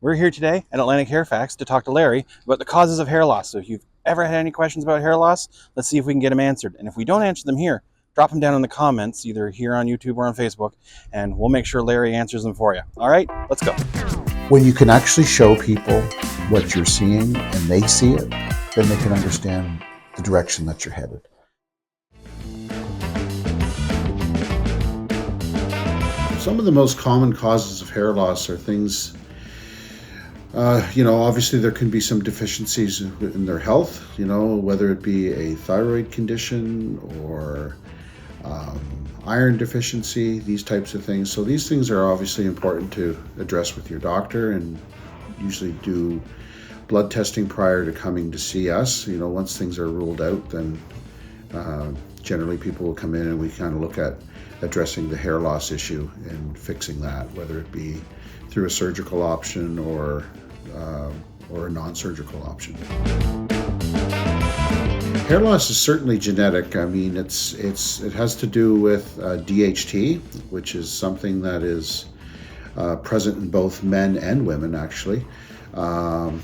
We're here today at Atlantic Hair Facts to talk to Larry about the causes of hair loss. So if you've ever had any questions about hair loss, let's see if we can get them answered. And if we don't answer them here, drop them down in the comments, either here on YouTube or on Facebook, and we'll make sure Larry answers them for you. All right, let's go. When you can actually show people what you're seeing and they see it, then they can understand the direction that you're headed. Some of the most common causes of hair loss are things, obviously there can be some deficiencies in their health, whether it be a thyroid condition or iron deficiency, these types of things. So these things are obviously important to address with your doctor, and usually do blood testing prior to coming to see us. Once things are ruled out, then generally people will come in and we kind of look at addressing the hair loss issue and fixing that, whether it be through a surgical option or a non-surgical option. Hair loss is certainly genetic. I mean, it has to do with DHT, which is something that is present in both men and women, actually, and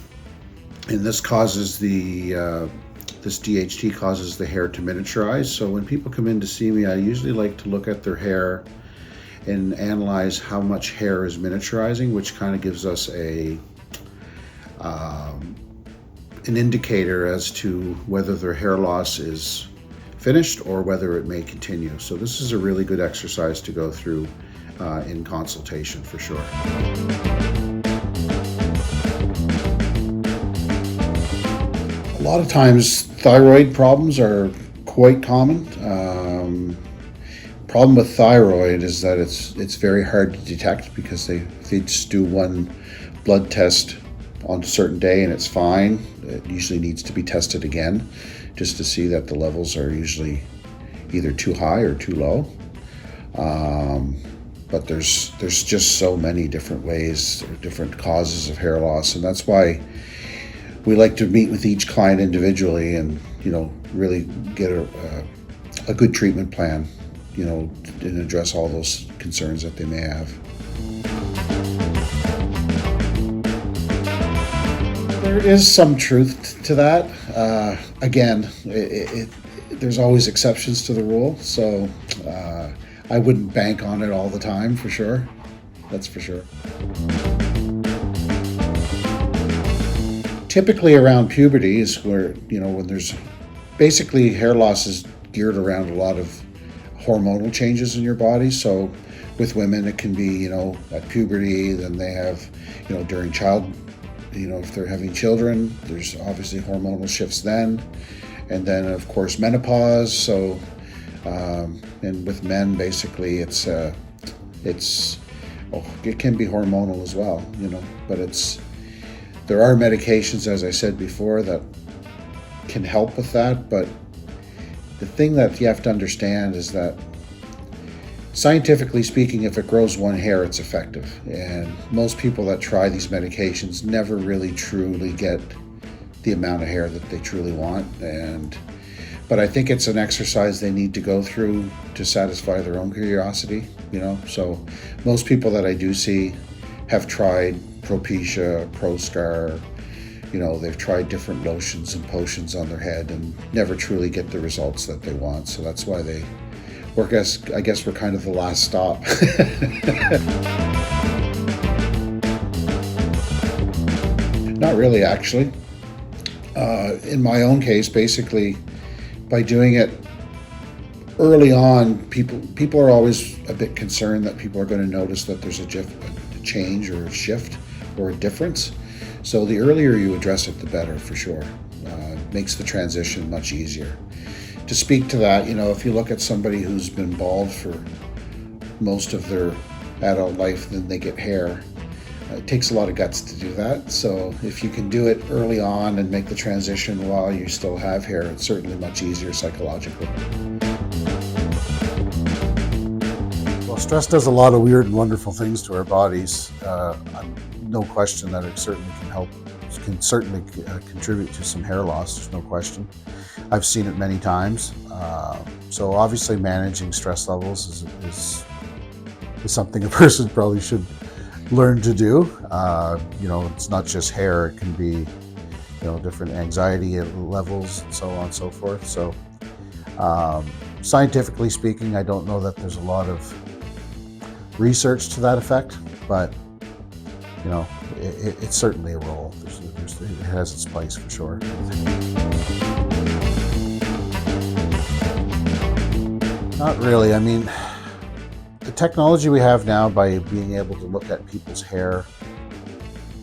this causes this DHT causes the hair to miniaturize. So when people come in to see me, I usually like to look at their hair and analyze how much hair is miniaturizing, which kind of gives us an indicator as to whether their hair loss is finished or whether it may continue. So this is a really good exercise to go through in consultation for sure. A lot of times thyroid problems are quite common. Problem with thyroid is that it's very hard to detect, because they just do one blood test on a certain day and it's fine. It usually needs to be tested again just to see that the levels are usually either too high or too low. But there's just so many different ways or different causes of hair loss, and that's why we like to meet with each client individually and really get a good treatment plan, and address all those concerns that they may have. There is some truth to that. Again, there's always exceptions to the rule, so I wouldn't bank on it all the time, for sure. That's for sure. Typically around puberty is where, when there's basically hair loss is geared around a lot of hormonal changes in your body. So with women, it can be, at puberty, then they have, during if they're having children, there's obviously hormonal shifts then. And then of course menopause. So, and with men, basically it can be hormonal as well, but there are medications, as I said before, that can help with that. But the thing that you have to understand is that, scientifically speaking, if it grows one hair, it's effective. And most people that try these medications never really truly get the amount of hair that they truly want. But I think it's an exercise they need to go through to satisfy their own curiosity, So most people that I do see have tried Propecia, ProScar, they've tried different lotions and potions on their head and never truly get the results that they want. So that's why I guess we're kind of the last stop. Not really, actually. In my own case, basically, by doing it early on, people are always a bit concerned that people are going to notice that there's a change or a shift or a difference. So the earlier you address it, the better, for sure. Makes the transition much easier. To speak to that, if you look at somebody who's been bald for most of their adult life, then they get hair. It takes a lot of guts to do that. So if you can do it early on and make the transition while you still have hair, it's certainly much easier psychologically. Well, stress does a lot of weird and wonderful things to our bodies. No question that it certainly can certainly contribute to some hair loss. There's no question. I've seen it many times. So obviously managing stress levels is something a person probably should learn to do. It's not just hair, it can be, different anxiety levels and so on and so forth. So scientifically speaking, I don't know that there's a lot of research to that effect, but it's certainly a role. It has its place for sure. Not really. I mean, the technology we have now, by being able to look at people's hair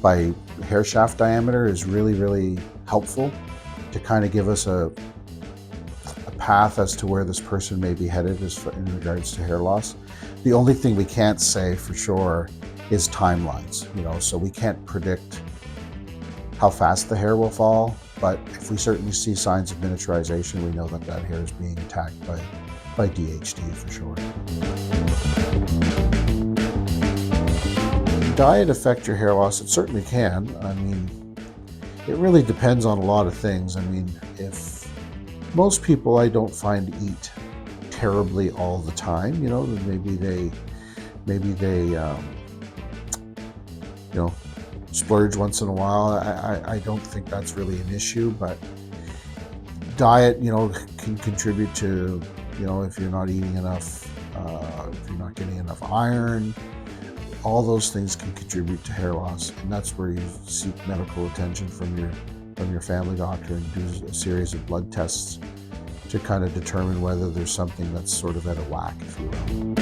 by hair shaft diameter, is really, really helpful to kind of give us a path as to where this person may be headed in regards to hair loss. The only thing we can't say for sure is timelines, so we can't predict how fast the hair will fall, but if we certainly see signs of miniaturization, we know that hair is being attacked by DHD for sure. Diet affect your hair loss? It certainly can. I mean, it really depends on a lot of things. I mean, if most people I don't find eat terribly all the time, maybe they splurge once in a while. I don't think that's really an issue, but diet, can contribute to, if you're not eating enough, if you're not getting enough iron, all those things can contribute to hair loss. And that's where you seek medical attention from your family doctor and do a series of blood tests to kind of determine whether there's something that's sort of out of whack, if you will.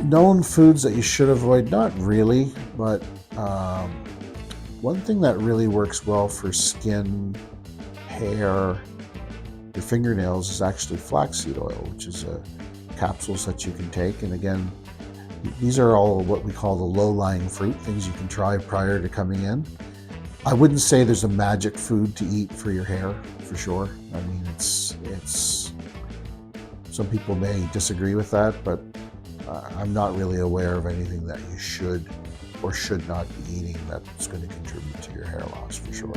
Known foods that you should avoid? Not really, but one thing that really works well for skin, hair, your fingernails is actually flaxseed oil, which is capsules that you can take. And again, these are all what we call the low-lying fruit, things you can try prior to coming in. I wouldn't say there's a magic food to eat for your hair, for sure. I mean, it's some people may disagree with that, but I'm not really aware of anything that you should or should not be eating that's going to contribute to your hair loss, for sure.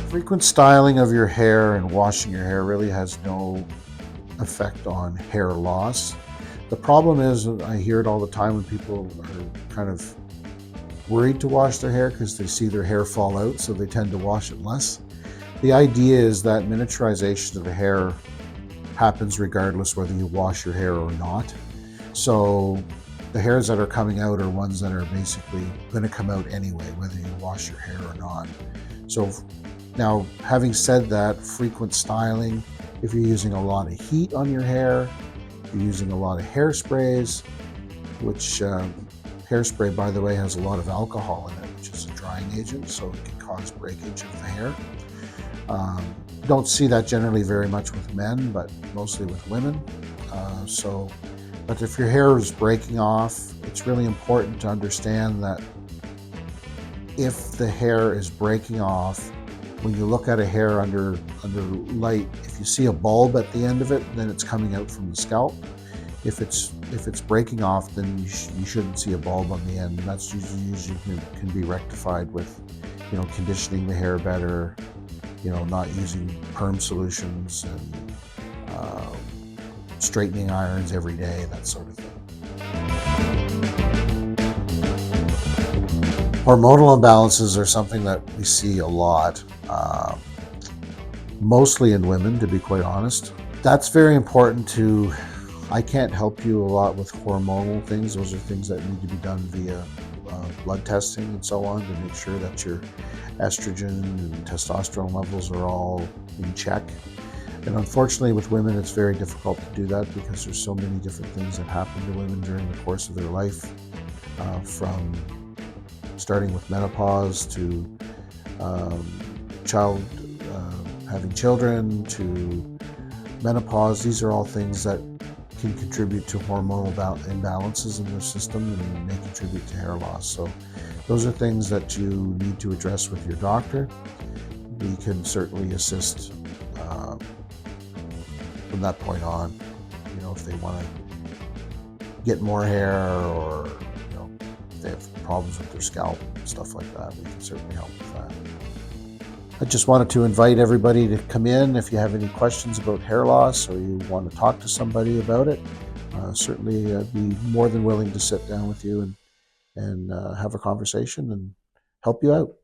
Frequent styling of your hair and washing your hair really has no effect on hair loss. The problem is, I hear it all the time when people are kind of worried to wash their hair because they see their hair fall out, so they tend to wash it less. The idea is that miniaturization of the hair happens regardless whether you wash your hair or not. So the hairs that are coming out are ones that are basically going to come out anyway, whether you wash your hair or not. So now, having said that, frequent styling, if you're using a lot of heat on your hair, if you're using a lot of hairsprays, which hairspray, by the way, has a lot of alcohol in it, which is a drying agent, so it can cause breakage of the hair. Don't see that generally very much with men, but mostly with women. But if your hair is breaking off, it's really important to understand that if the hair is breaking off, when you look at a hair under light, if you see a bulb at the end of it, then it's coming out from the scalp. If it's breaking off, then you shouldn't see a bulb on the end. And that's usually can be rectified with, conditioning the hair better, not using perm solutions and straightening irons every day, that sort of thing. Hormonal imbalances are something that we see a lot, mostly in women, to be quite honest. That's very important to, I can't help you a lot with hormonal things. Those are things that need to be done via blood testing and so on to make sure that your estrogen and testosterone levels are all in check. And unfortunately with women, it's very difficult to do that because there's so many different things that happen to women during the course of their life, from starting with menopause to having children to menopause. These are all things that can contribute to hormonal imbalances in their system and may contribute to hair loss. So those are things that you need to address with your doctor. We can certainly assist from that point on, if they want to get more hair or if they have problems with their scalp, stuff like that, we can certainly help with that. I just wanted to invite everybody to come in. If you have any questions about hair loss or you want to talk to somebody about it, certainly I'd be more than willing to sit down with you and have a conversation and help you out.